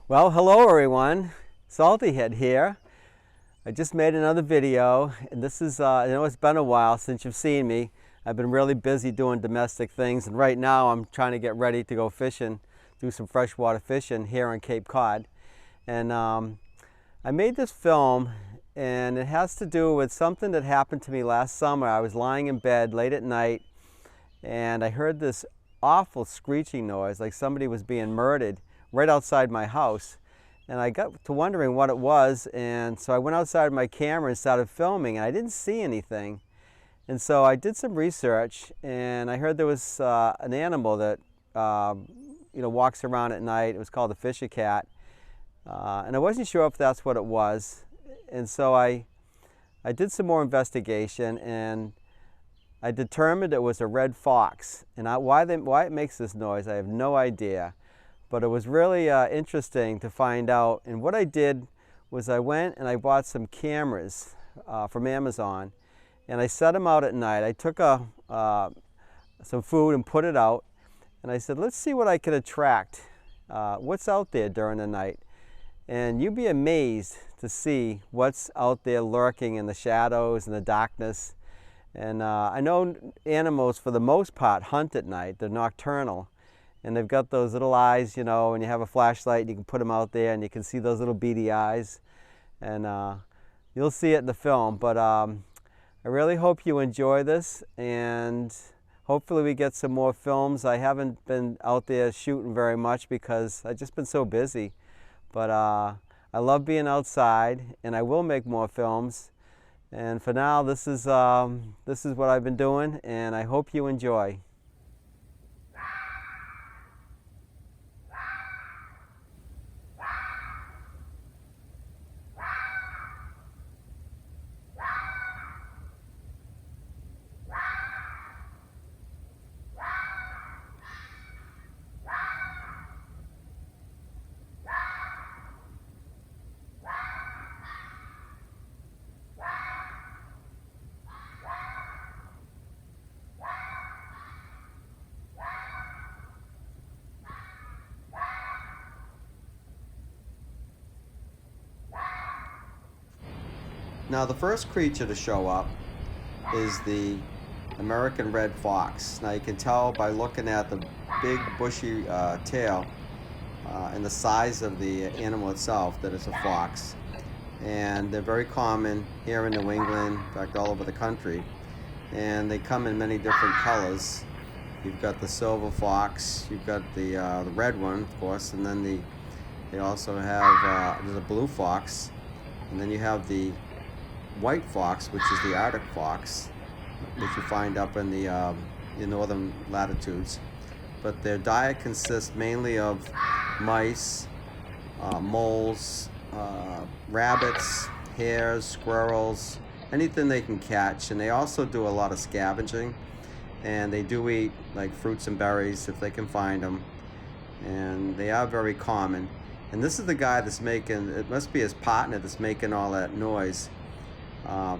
Well, hello everyone. Saltyhead here. I just made another video, and this is, I know it's been a while since you've seen me. I've been really busy doing domestic things, and right now I'm trying to get ready to go fishing, do some freshwater fishing here on Cape Cod. And I made this film, and it has to do with something that happened to me last summer. I was lying in bed late at night, and I heard this awful screeching noise, like somebody was being murdered right outside my house. And I got to wondering what it was, and so I went outside my camera and started filming, and I didn't see anything. And so I did some research, and I heard there was an animal that walks around at night. It was called a fisher cat, and I wasn't sure if that's what it was. And so I did some more investigation, and I determined it was a red fox. And why it makes this noise, I have no idea. But it was really interesting to find out. And what I did was I went and I bought some cameras from Amazon, and I set them out at night. I took some food and put it out, and I said, let's see what I can attract, what's out there during the night. And you'd be amazed to see what's out there lurking in the shadows and the darkness. And I know animals, for the most part, hunt at night. They're nocturnal. And they've got those little eyes, and you have a flashlight, and you can put them out there, and you can see those little beady eyes. And you'll see it in the film. But I really hope you enjoy this, and hopefully we get some more films. I haven't been out there shooting very much because I've just been so busy. But I love being outside, and I will make more films. And for now, this is what I've been doing, and I hope you enjoy. Now, the first creature to show up is the American red fox. Now, you can tell by looking at the big bushy tail and the size of the animal itself that it's a fox. And they're very common here in New England, in fact all over the country. And they come in many different colors. You've got the silver fox, you've got the red one, of course, and then they also have there's a blue fox, and then you have the white fox, which is the Arctic fox, which you find up in the northern latitudes. But their diet consists mainly of mice, moles, rabbits, hares, squirrels, anything they can catch. And they also do a lot of scavenging, and they do eat like fruits and berries if they can find them. And they are very common. And this is the guy that's making, it must be his partner that's making all that noise.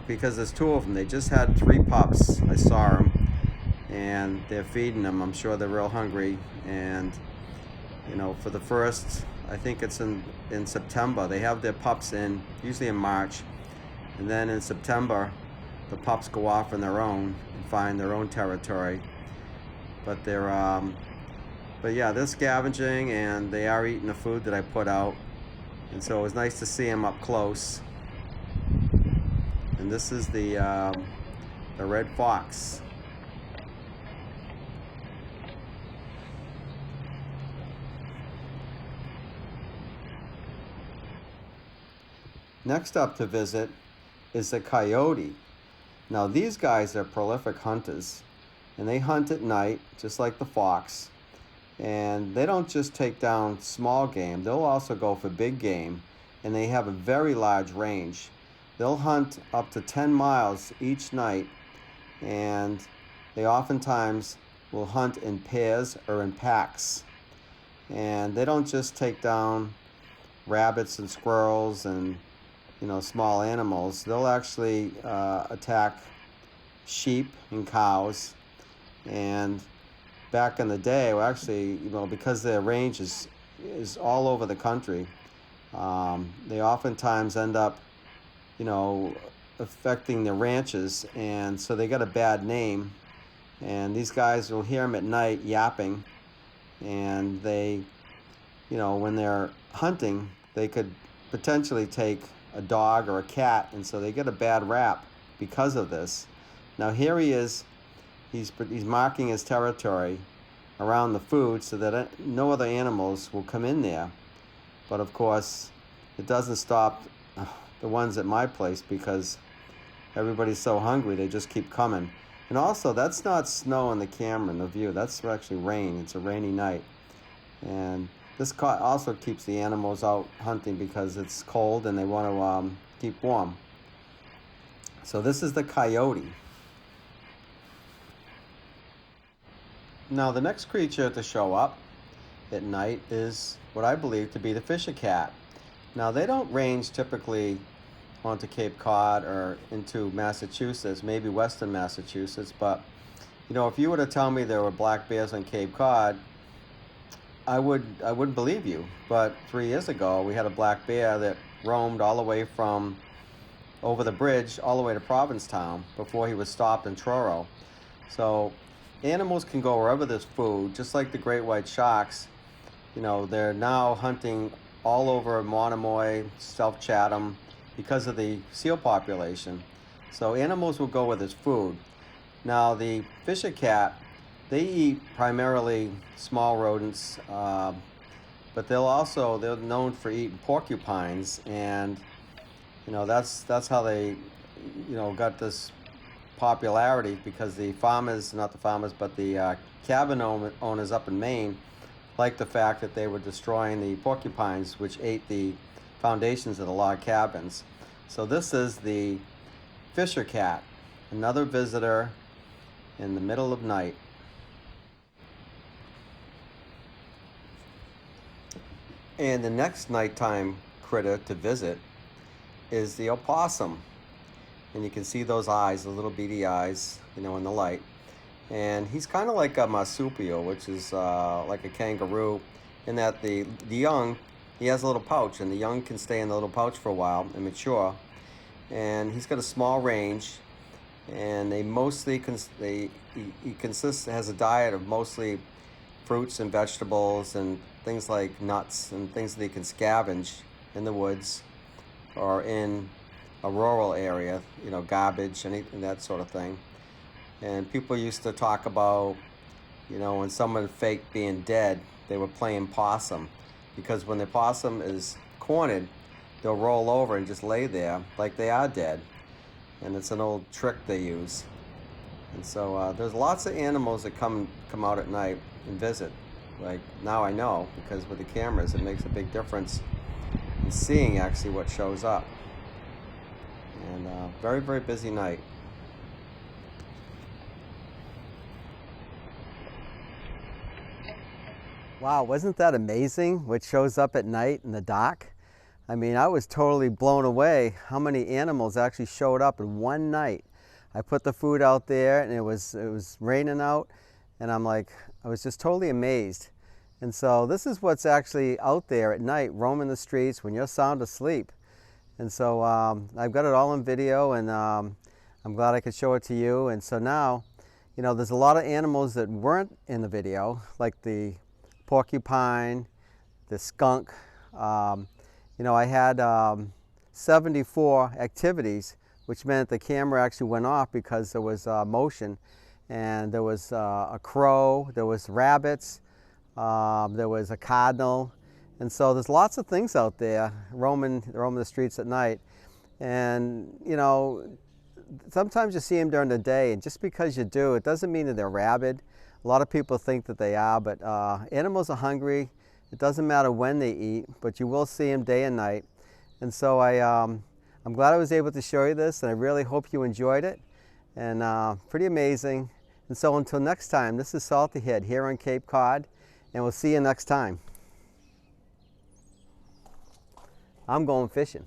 Because there's two of them. They just had 3 pups. I saw them, and they're feeding them. I'm sure they're real hungry. And for the first, I think it's in September, they have their pups in, usually in March, and then in September the pups go off on their own and find their own territory. But they're scavenging, and they are eating the food that I put out, and so it was nice to see them up close. And this is the red fox. Next up to visit is the coyote. Now, these guys are prolific hunters, and they hunt at night just like the fox. And they don't just take down small game, they'll also go for big game, and they have a very large range. They'll hunt up to 10 miles each night, and they oftentimes will hunt in pairs or in packs. And they don't just take down rabbits and squirrels and small animals. They'll actually attack sheep and cows. And back in the day, well, actually, because their range is all over the country, They oftentimes end up, affecting the ranches, and so they got a bad name. And these guys will hear them at night yapping, and they, when they're hunting, they could potentially take a dog or a cat, and so they get a bad rap because of this. Now here he is, he's marking his territory around the food so that no other animals will come in there. But of course, it doesn't stop the ones at my place because everybody's so hungry, they just keep coming. And also, that's not snow in the camera, in the view. That's actually rain. It's a rainy night. And this also keeps the animals out hunting because it's cold and they want to keep warm. So this is the coyote. Now the next creature to show up at night is what I believe to be the fisher cat. Now they don't range typically onto Cape Cod or into Massachusetts, maybe western Massachusetts, but if you were to tell me there were black bears on Cape Cod, I wouldn't believe you. But 3 years ago we had a black bear that roamed all the way from over the bridge all the way to Provincetown before he was stopped in Truro. So animals can go wherever there's food, just like the great white sharks. They're now hunting all over Monomoy, South Chatham, because of the seal population. So animals will go where there's food. Now the fisher cat, they eat primarily small rodents, but they're known for eating porcupines, and that's how they got this popularity, because the cabin owners up in Maine liked the fact that they were destroying the porcupines, which ate the foundations of the log cabins. So this is the fisher cat, another visitor in the middle of night. And the next nighttime critter to visit is the opossum. And you can see those eyes, the little beady eyes, in the light. And he's kind of like a marsupial, which is like a kangaroo, in that the young, he has a little pouch, and the young can stay in the little pouch for a while and mature. And he's got a small range, and he has a diet of mostly fruits and vegetables and things like nuts and things that he can scavenge in the woods or in a rural area, garbage and that sort of thing. And people used to talk about, when someone faked being dead, they were playing possum, because when the possum is cornered, they'll roll over and just lay there like they are dead. And it's an old trick they use. And so there's lots of animals that come out at night and visit. Like now I know, because with the cameras it makes a big difference in seeing actually what shows up. And very, very busy night. Wow, wasn't that amazing what shows up at night in the dark? I mean, I was totally blown away how many animals actually showed up in one night. I put the food out there and it was raining out, and I was just totally amazed. And so this is what's actually out there at night, roaming the streets when you're sound asleep. And so I've got it all on video, and I'm glad I could show it to you. And so now, there's a lot of animals that weren't in the video, like the porcupine, the skunk. I had 74 activities, which meant the camera actually went off because there was motion. And there was a crow, there was rabbits, there was a cardinal. And so there's lots of things out there roaming the streets at night. And, sometimes you see them during the day, and just because you do, it doesn't mean that they're rabid. A lot of people think that they are, but animals are hungry. It doesn't matter when they eat, but you will see them day and night. And so I'm glad I was able to show you this, and I really hope you enjoyed it. And pretty amazing. And so until next time, this is Saltyhead here on Cape Cod, and we'll see you next time. I'm going fishing.